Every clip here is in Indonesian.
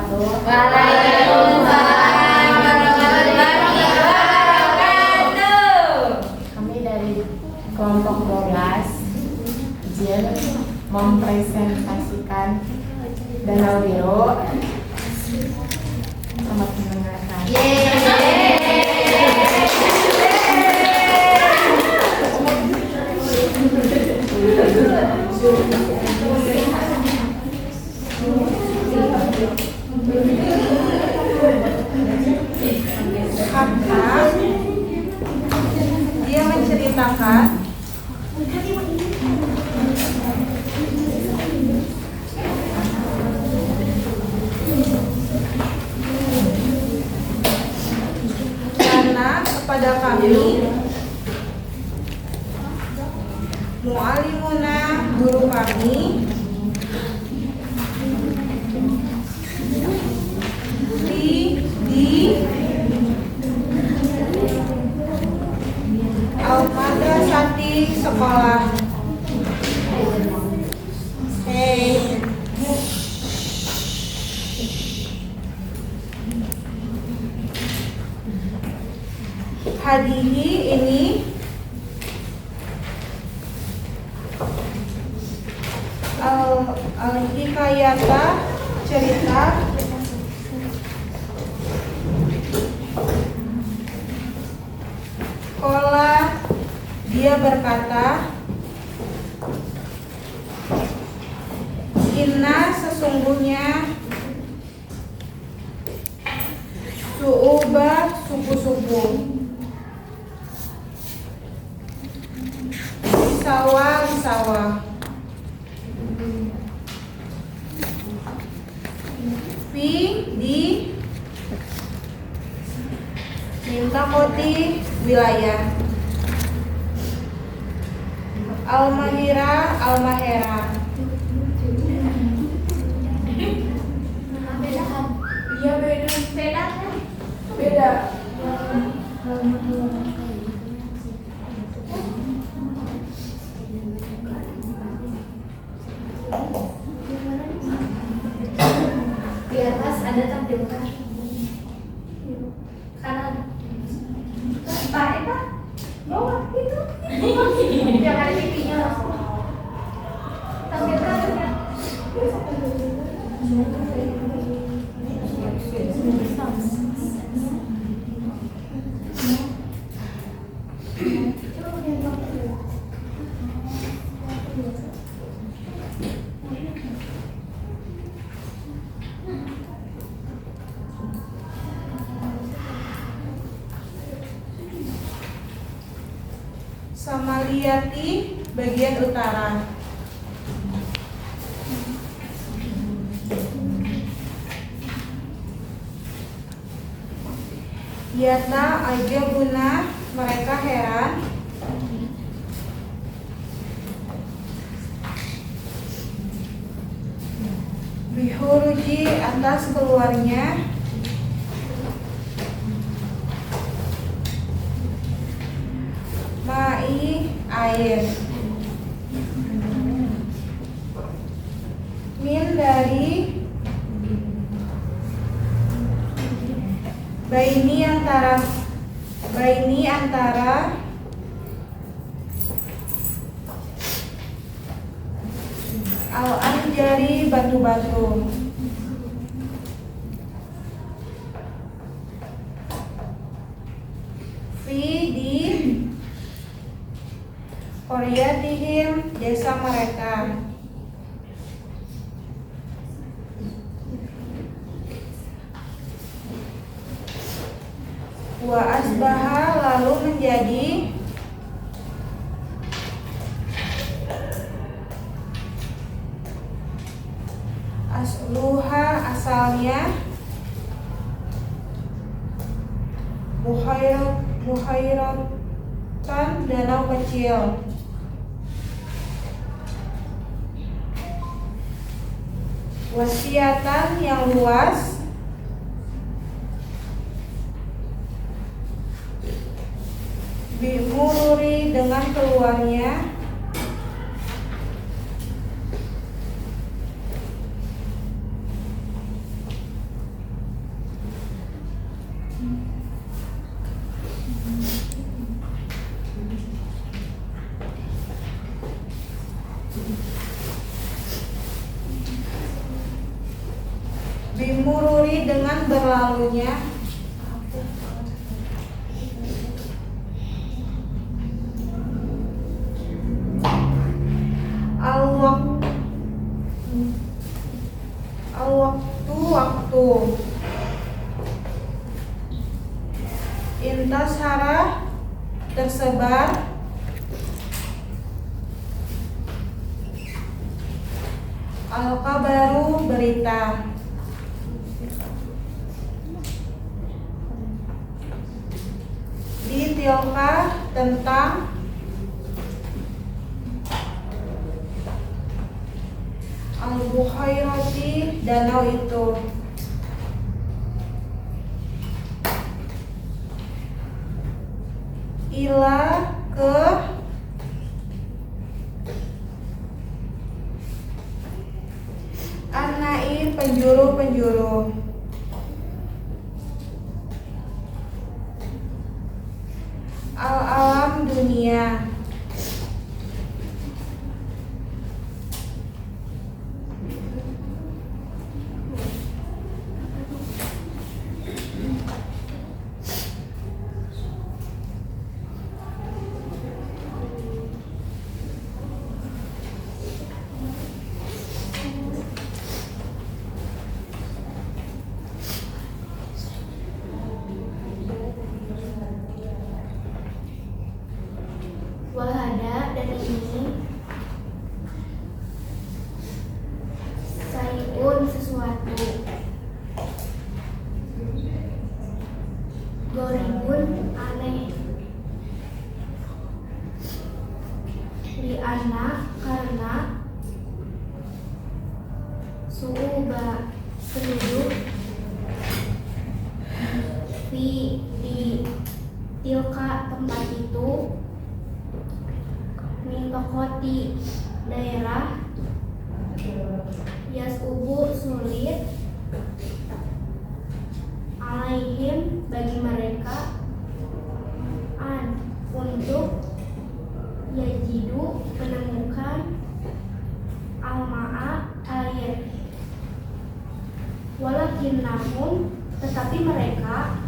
Waalaikumsalam warahmatullahi wabarakatuh. Kami dari kelompok 12 izin mempresentasikan Danau Biru. Selamat mendengarkan. Karena dia menceritakan karena kepada kami mu'alimuna, guru kami, di Al-Madrasati sekolah. Hadihi ini al-hikayata cerita Kola dia berkata, inna sesungguhnya su'uba suku-suku sawah fi di minta koti wilayah Al-Mahera Iya beda. Di atas ada tampilkan kanan. Pak Eta, bawah itu. Jangan TV-nya langsung. Tampilkan ya. Samaliyati bagian utara. Yata ajabuna mereka heran bihuruji atas keluarnya ma'i air min dari baini antara al-anjari batu-batu fi di qaryatihim desa mereka wa asbaha lalu menjadi asluha asalnya buhairatan danau kecil wasiatan yang luas bimururi dengan keluarnya Bimururi dengan berlalunya. Al-waktu. Intasara, tersebar. Al-kabaru, berita. Ditilka, tentang. Al-bukhairati, danau itu. Ila, ke. An-nai, penjuru-penjuru. Al-alam, dunia. Wahada, dan ini sayun, sesuatu. Goribun, aneh. Li'anna, karena. Su'uba, penduduk. Di tilka, tempat itu. Mintokoti, daerah. Yasubu, sulit. Alaihim, bagi mereka. An, untuk. Yajidu, menemukan. Al-ma'a, air. Walakinnahum, tetapi mereka.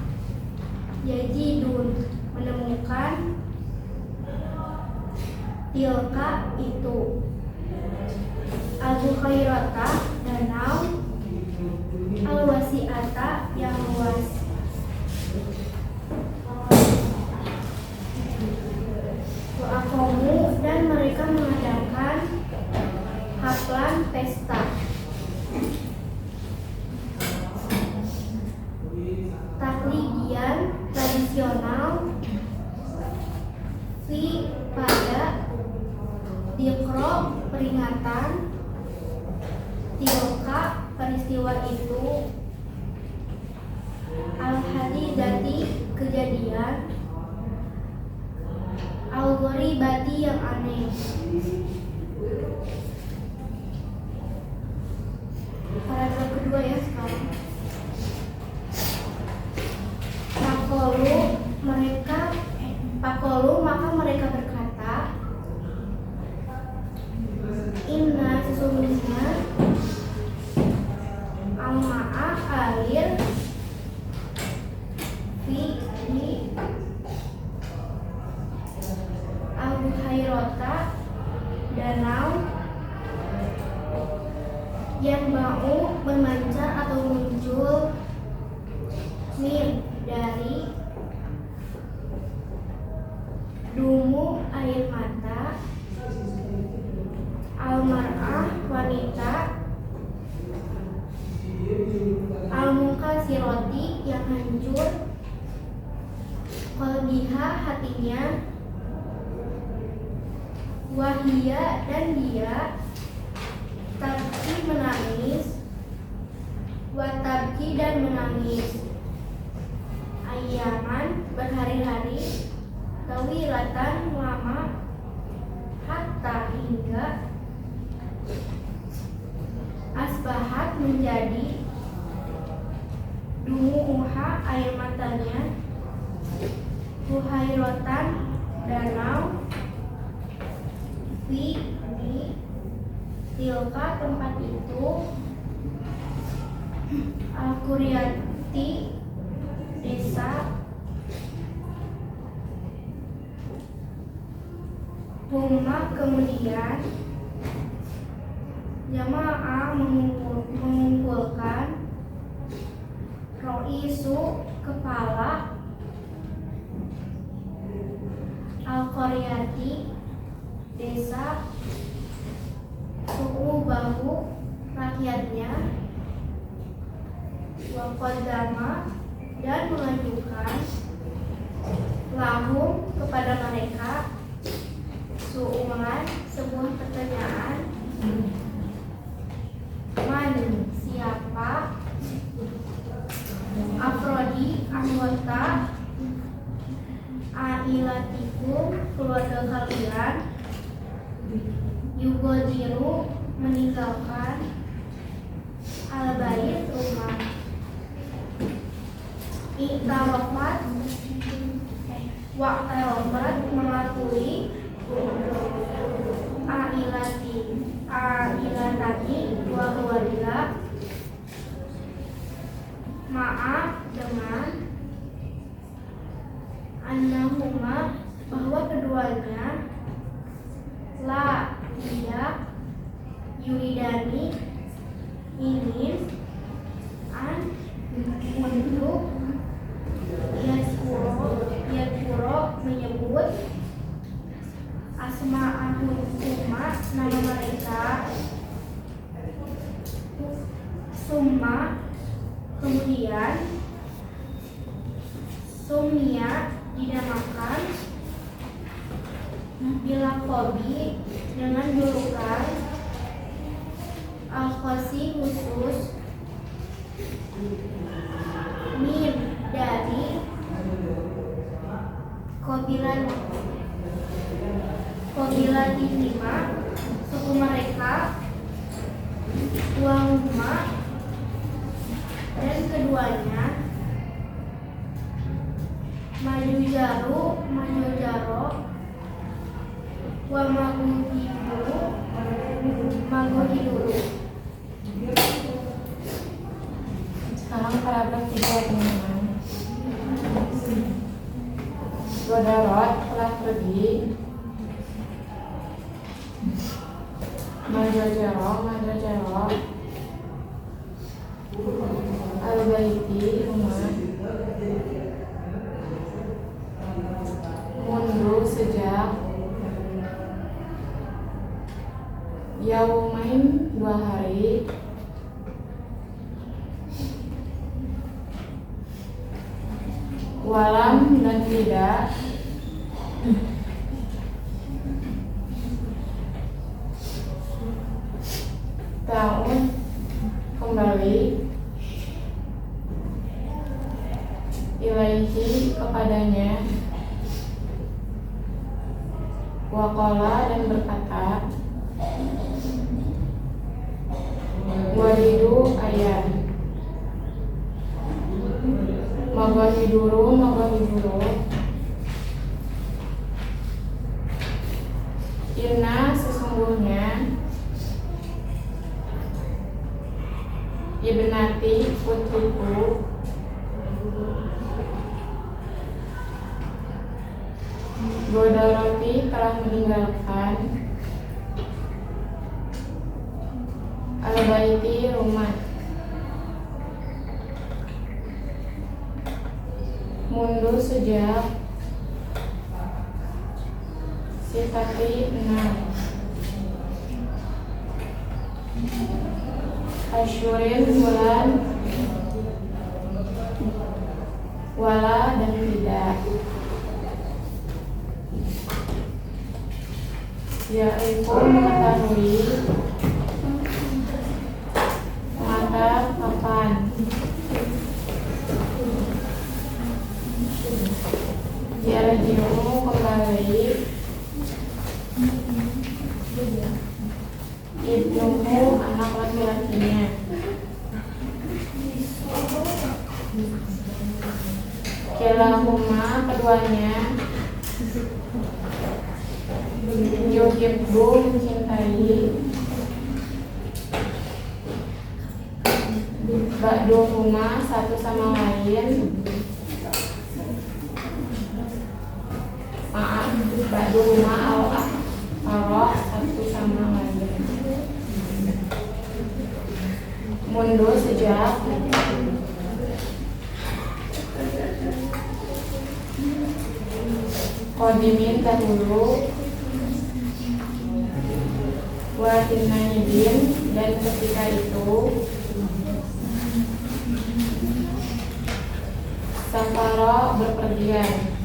Yajidun, menemukan. Tilka, itu. Al-bukhairata, danau. Al-wasi'ata, yang luas. Wa'akomu, dan mereka mengadakan haflan, pesta. Taklidian, tradisional. Fi, pada. Dikro, peringatan. Tilka, peristiwa itu. Al-hadidati, kejadian. Al-gharibati, yang aneh. Paragraf kedua ya sekarang. Pakolu, maka mereka berkata. Inna, sesungguhnya. Al-ma'a, air. Fi, di. Al-bukhairata, danau. Yang mau memancar atau muncul. Min, dari. Dumu, air mata. Al-mar'ah, wanita. Al-mukasiroti, yang hancur. Qalbiha, hatinya. Wahia, dan dia. Tabki, menangis. Watabki, dan menangis. Ayaman, berhari-hari. Tawilatan, lama. Hatta, hingga. Asbahat, menjadi. Dumu'uha, air matanya. Buhairotan, danau. Fi, di. Tilka, tempat itu. Al-Quryati desa Huma kemudian jamaah mengumpulkan Roisu kepala Al-Qaryati desa suku bahu rakyatnya Wakodama dan mengajukan lahum kepada mereka su'ulan sebuah pertanyaan. Man siapa Afrodi anggota Ailatikum keluarga kalian Yugodiru meninggalkan Al-Bait rumah Iktarofat Wa'tarofat mengakui Ailatati dua keluarga maaf dengan annahuma bahwa keduanya la tidak yuridani ingin untuk yaskuro menyebut asma'ahum nama mereka summa kemudian sumia dinamakan bila kobi dengan julukan al-khosi khusus min dari Kobilah dilima suku mereka Wahuma dan keduanya Majujaro wa Magohiduru. Sekarang paragraf 3 teman-teman. Godarot telah pergi. Majojaro Al-Baiti rumah mundu sejak Yaumain 2 hari walam dan tidak tahun kembali ilaihi kepadanya waqala dan berkata walidu ayat Magohiduru Inna sesungguhnya Ibnati putriku Godaroti telah meninggalkan Al-Baiti rumah mundu sejak Sitati 6 Asyurin bulan wala dan tidak yaitu mengetahui mata kapan yarji'u kembali ibnuhu anak laki-lakinya kilahuma keduanya yuhibbu mencintai Ba'duhuma satu sama lain. Maaf, ba'duhuma al-akhara satu sama lain. Mundur sejak qadimin dahulu, wa hinaidin dan ketika itu, safara berpergian.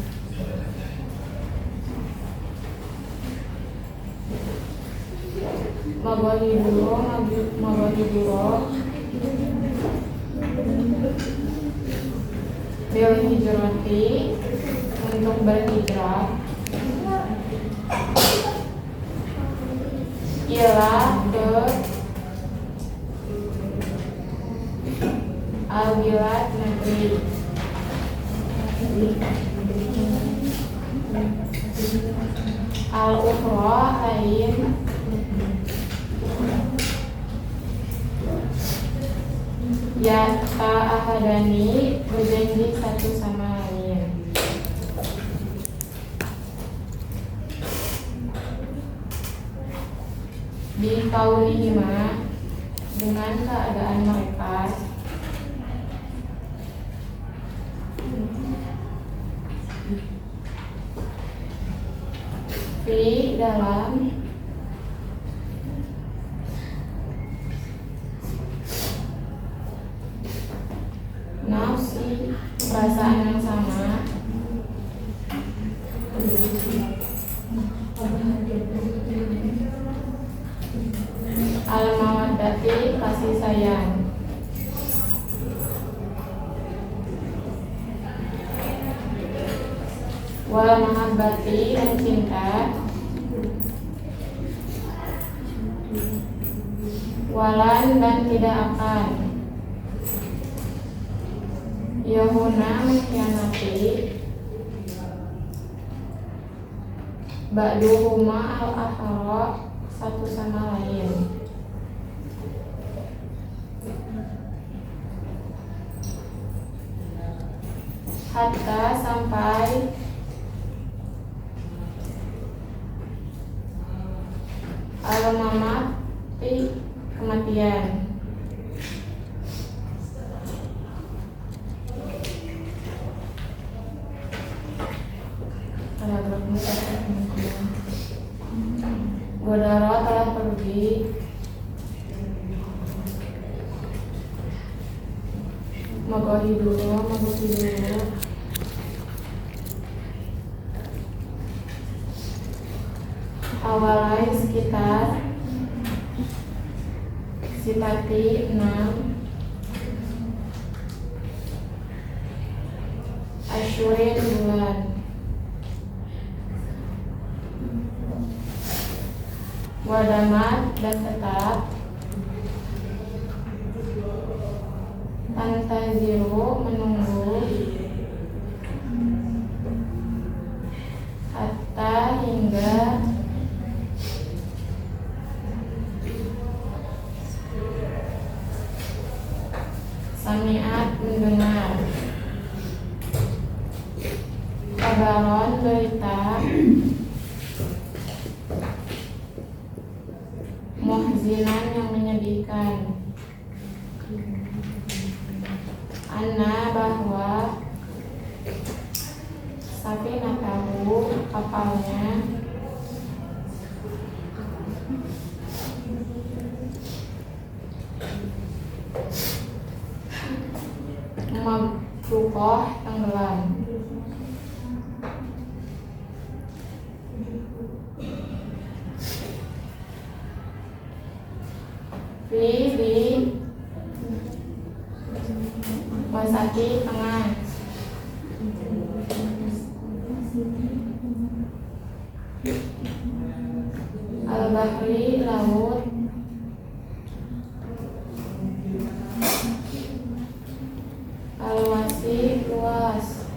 Maghiduro bil hijrati untuk berhijrah ila ke al-bilad negeri al-ukhra lain ya ta'ahadani berjanji satu sama lain. Di kaunihima dengan keadaan mereka fi dalam nafsi perasaan yang sama al-mawaddati kasih sayang wal mahabbati dan cinta walan dan tidak akan yahuna mengkhianati ba'duhuma al-akhara satu sama lain. Hatta sampai al-mamati kematian. Godaro telah pergi Magohi dulu awalai sekitar sifati 6 asyurin bulan wadamat dan tetap tantaziru menunggu hatta hingga sami'at mendengar kabaron berita muhzinan yang menyedihkan anna bahwa safinatahu kapalnya mabrukoh tenggelam di wasati tengah al-bahri laut al-wasi luas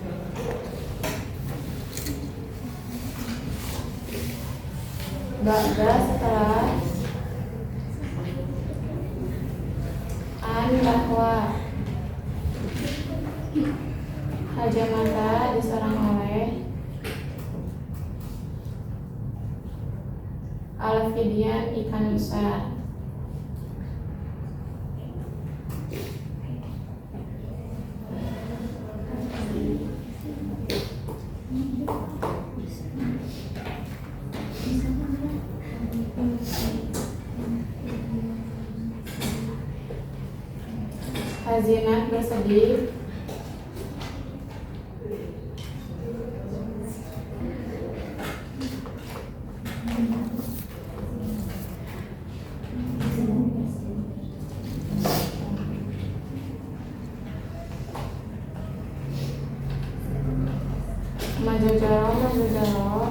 ba'da setelah bahwa Hajamata diserang oleh Alfidian ikan besar. Hazinat bersedih. Majojoro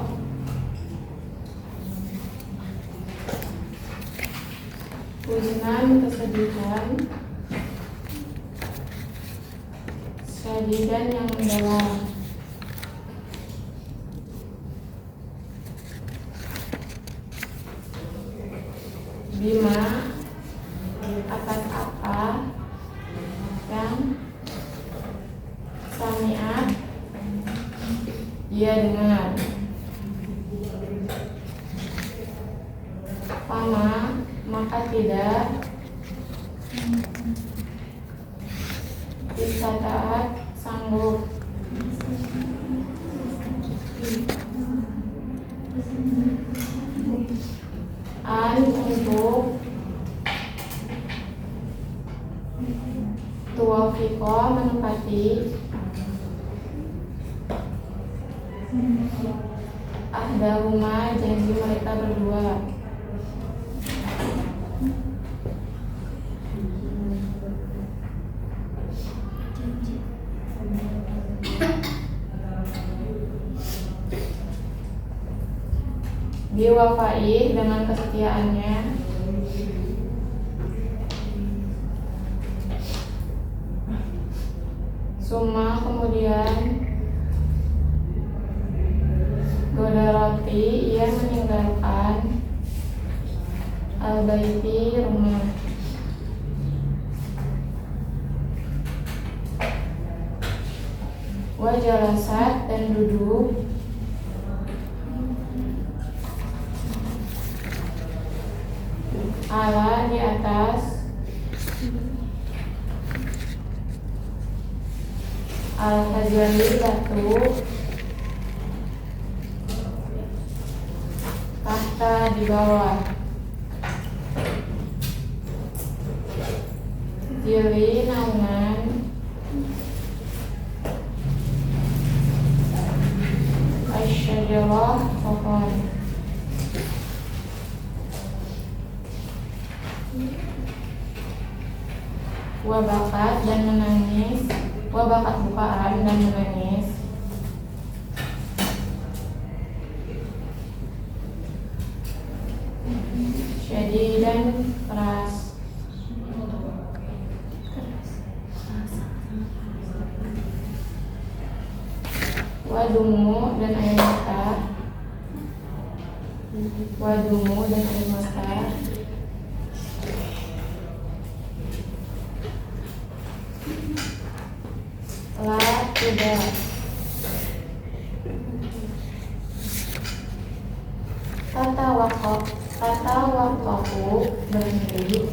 Huznan kesedihan, syadidan yang mendalam. Bima atas apa yang sami'at dia dengar. Fama maka tidak bisa taat sanggup. An untuk tuwafiko menepati ahdahuma janji mereka berdua. Biwafai dengan kesetiaannya. Summa kemudian Godaroti ia meninggalkan al-baiti rumah. Wajalasat dan duduk ala di atas al-hajari batu tahta di bawah jili naungan asyajarah pohon. Wabakat dan menangis, wabakat bukaan dan menangis. Syadidan keras. Wadumu dan air mata. Wadumu dan air mata. Tidak. Kata waqafu berhenti.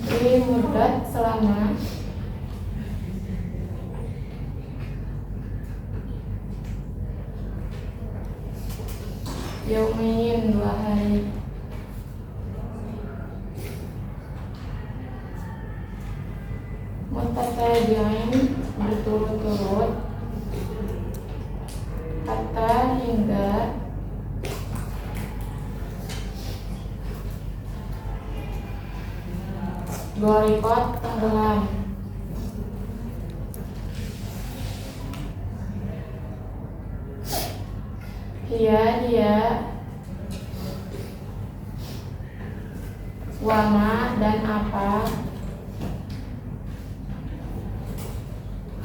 Di mudat selama yaumin 2 hari. Mutatabi'in berturut-turut kata hingga gorikot tenggelam. Dia wama dan apa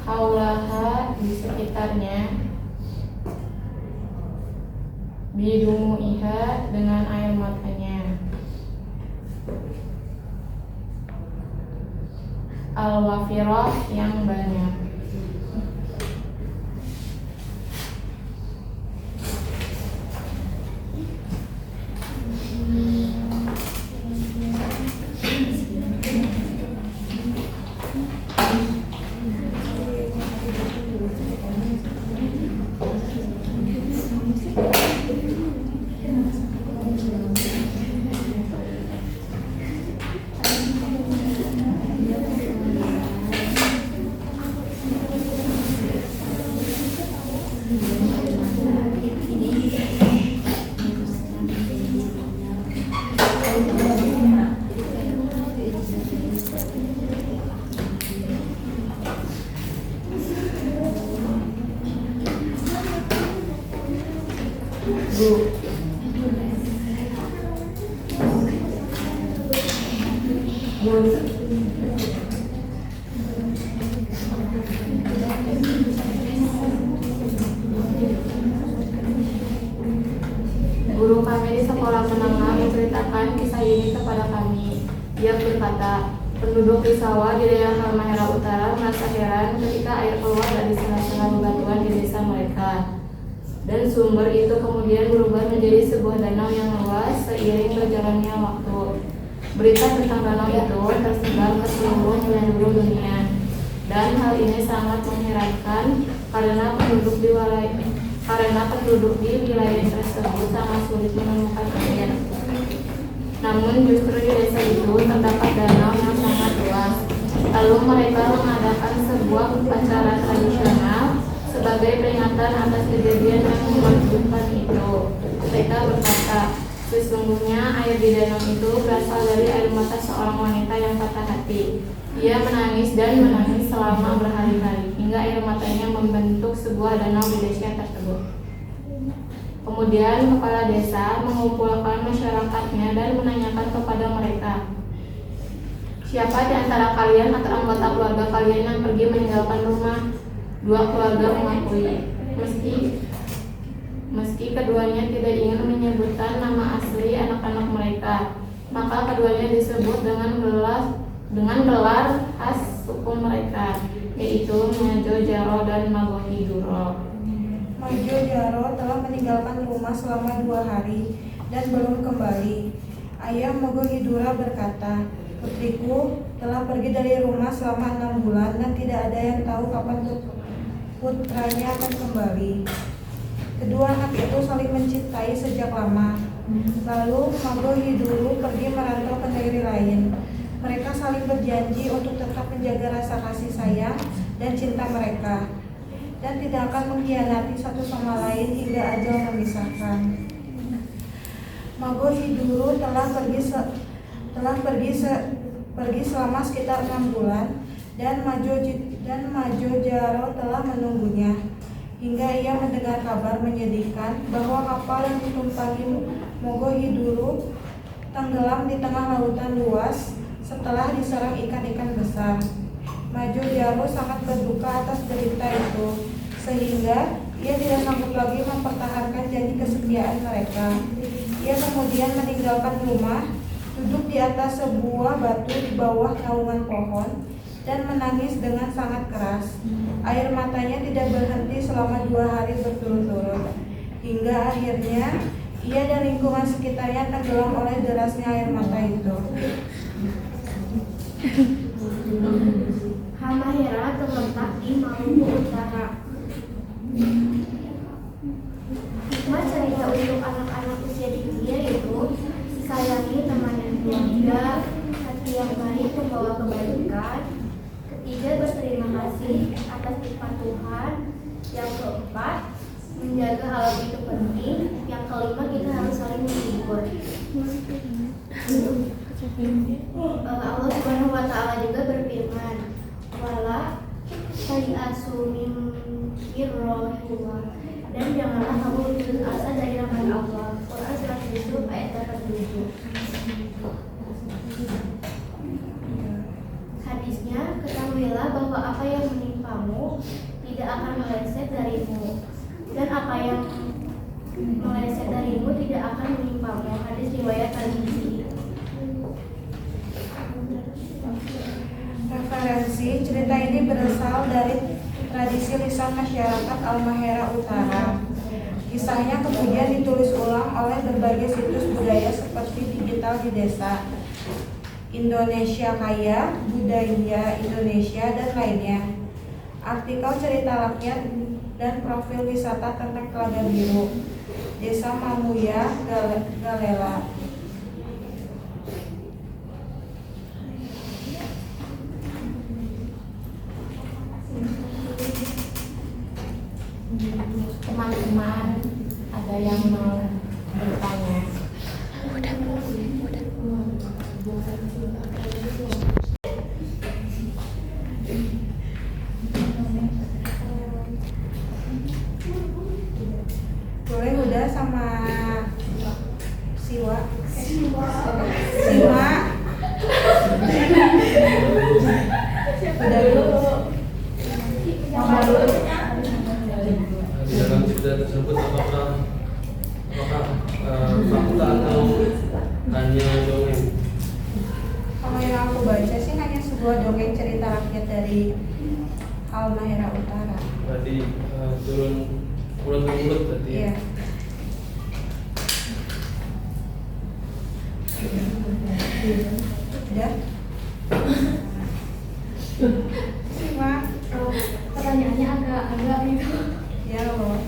haulaha di sekitarnya bidumuiha dengan air matanya. Al-wafirah yang banyak. Guru kami di sekolah menengah menceritakan kisah ini kepada kami. Dia berkata, penduduk di sawah di daerah Halmahera Utara merasa heran ketika air keluar dari sela-sela bebatuan di desa mereka. Dan sumber itu kemudian berubah menjadi sebuah danau yang luas seiring berjalannya waktu. Berita tentang danau itu tersebar ke seluruh penjuru dunia. Dan hal ini sangat mengherankan karena penduduk di wilayah tersebut sangat sulit menemukan air. Namun justru di desa itu terdapat danau yang sangat luas. Lalu mereka mengadakan sebuah upacara tradisional sebagai peringatan atas kejadian yang menakjubkan itu. Mereka berkata, sesungguhnya air di danau itu berasal dari air mata seorang wanita yang patah hati. Ia menangis dan menangis selama berhari-hari hingga air matanya membentuk sebuah danau di desa tersebut. Kemudian kepala desa mengumpulkan masyarakatnya dan menanyakan kepada mereka, siapa di antara kalian atau anggota keluarga kalian yang pergi meninggalkan rumah? Dua keluarga mengakui, meski keduanya tidak ingin menyebutkan nama asli anak-anak mereka, maka keduanya disebut dengan gelar khas suku mereka, yaitu Majo Jaro dan Magohi Duro. Majo Jaro telah meninggalkan rumah selama 2 hari dan belum kembali. Ayah Magohi Duro berkata, putriku telah pergi dari rumah selama 6 bulan dan tidak ada yang tahu kapan putranya akan kembali. Kedua anak itu saling mencintai sejak lama. Lalu Magohi Duro pergi merantau ke negeri lain. Mereka saling berjanji untuk tetap menjaga rasa kasih sayang dan cinta mereka, dan tidak akan mengkhianati satu sama lain hingga ajal memisahkan. Magohi Duro telah pergi selama sekitar 6 bulan, dan Majo Jaro telah menunggunya hingga ia mendengar kabar menyedihkan bahwa kapal yang ditumpangi Magohi Duro tenggelam di tengah lautan luas setelah diserang ikan-ikan besar. Majo Jaro sangat berduka atas derita itu, sehingga ia tidak sanggup lagi mempertahankan janji kesetiaan mereka. Ia kemudian meninggalkan rumah, duduk di atas sebuah batu di bawah naungan pohon, dan menangis dengan sangat keras. Air matanya tidak berhenti selama 2 hari berturut-turut, hingga akhirnya ia dan lingkungan sekitarnya tenggelam oleh derasnya air mata itu. Halmahera terletak di Maluku Utara. Hikmah cerita untuk anak-anak usia dini yaitu sayangi teman dan keluarga, hati yang baik membawa kebaikan, ketiga berterima kasih atas nikmat Tuhan, yang keempat menjaga hal itu penting, yang kelima kita harus saling menghibur. Allah Subhanahu wa Ta'ala juga berfirman, wala tayasu min irrohillah, dan janganlah kamu putus asa dari rahmat Allah. Quran surat Yusuf ayat 87. Hadisnya, ketahuilah bahwa apa yang menimpamu tidak akan meleset darimu, dan apa yang meleset dari tidak akan menimpamu. Hadis riwayat Tirmidzi. Referensi cerita ini berasal dari tradisi lisan masyarakat Halmahera Utara. Kisahnya kemudian ditulis ulang oleh berbagai situs budaya seperti Digital di Desa, Indonesia Kaya, Budaya Indonesia, dan lainnya. Artikel cerita rakyat dan profil wisata tentang Telaga Biru, Desa Mamuya, Galela. Teman-teman, ada yang mau bertanya? Boleh udah sama Siwa. Udah dulu. Mama dulu. Di dalam cerita tersebut apakah fakta atau hanya dongeng? Kalau yang aku baca sih hanya sebuah dongeng cerita rakyat dari Halmahera Utara. Berarti turun mulut ke mulut berarti. Iya. Udah. Siwa. Pertanyaannya agak itu. Ya loh.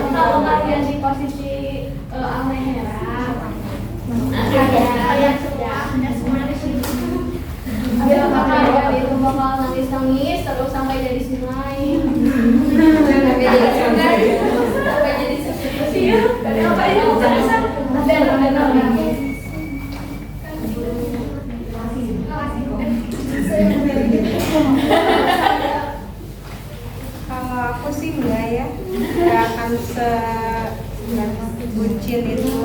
Kalau kalian di posisi Halmahera, kalian semua di sini. Apakah kalian itu bakal nangis terus sampai jadi scene lain? Sampai jadi seperti apa itu? Kalau aku sih enggak ya, enggak akan sebucin itu.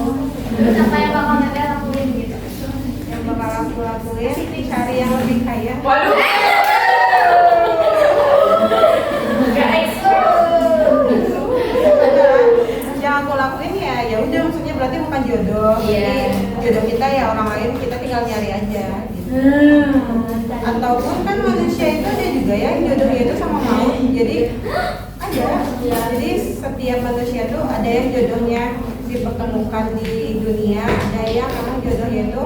Terus apa yang bakal nanti lakuin gitu? Yang bakal aku lakuin cari yang lebih kaya. Waduh. Yang aku lakuin ya udah, maksudnya berarti bukan jodoh. Iya. Jadi jodoh kita ya orang lain, kita tinggal nyari aja gitu. Ataupun kan manusia itu ada juga ya jodohnya itu sama maut. Jadi ada. Jadi setiap manusia itu ada yang jodohnya dipertemukan di dunia, ada yang memang jodohnya itu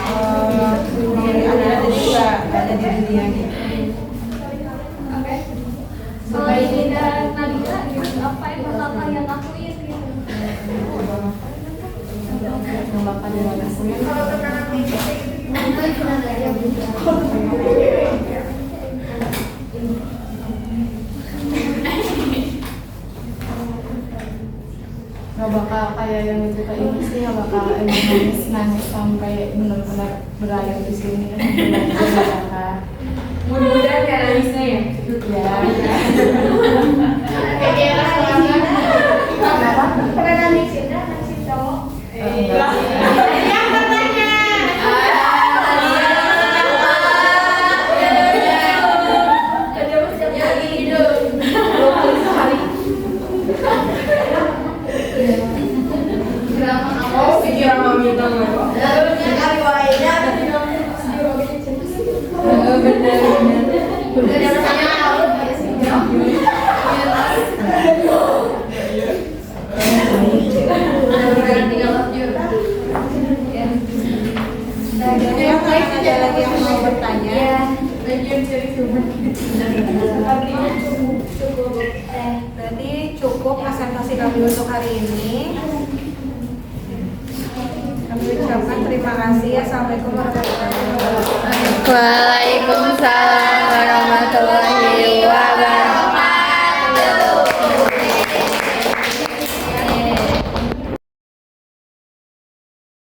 ada juga ada di dunia gitu. Kalau ini dan Nabila gitu, apa yang bakal kalian lakuin gitu? Yang bakal dilakuin. Kalau tentang itu gimana aja Gak bakal kayak yang itu kayak ini sih, gak bakal emang nangis sampai benar-benar berair di sini kan. Mudah-mudahan kayak nangisnya ya. kayak dia sekarang apa? Pernah nangis cowok? Yang katanya. Ada lagi yang mau bertanya? Berarti cukup presentasi kami untuk hari ini. Kami ucapkan terima kasih. Assalamualaikum warahmatullahi wabarakatuh. Waalaikumsalam warahmatullahi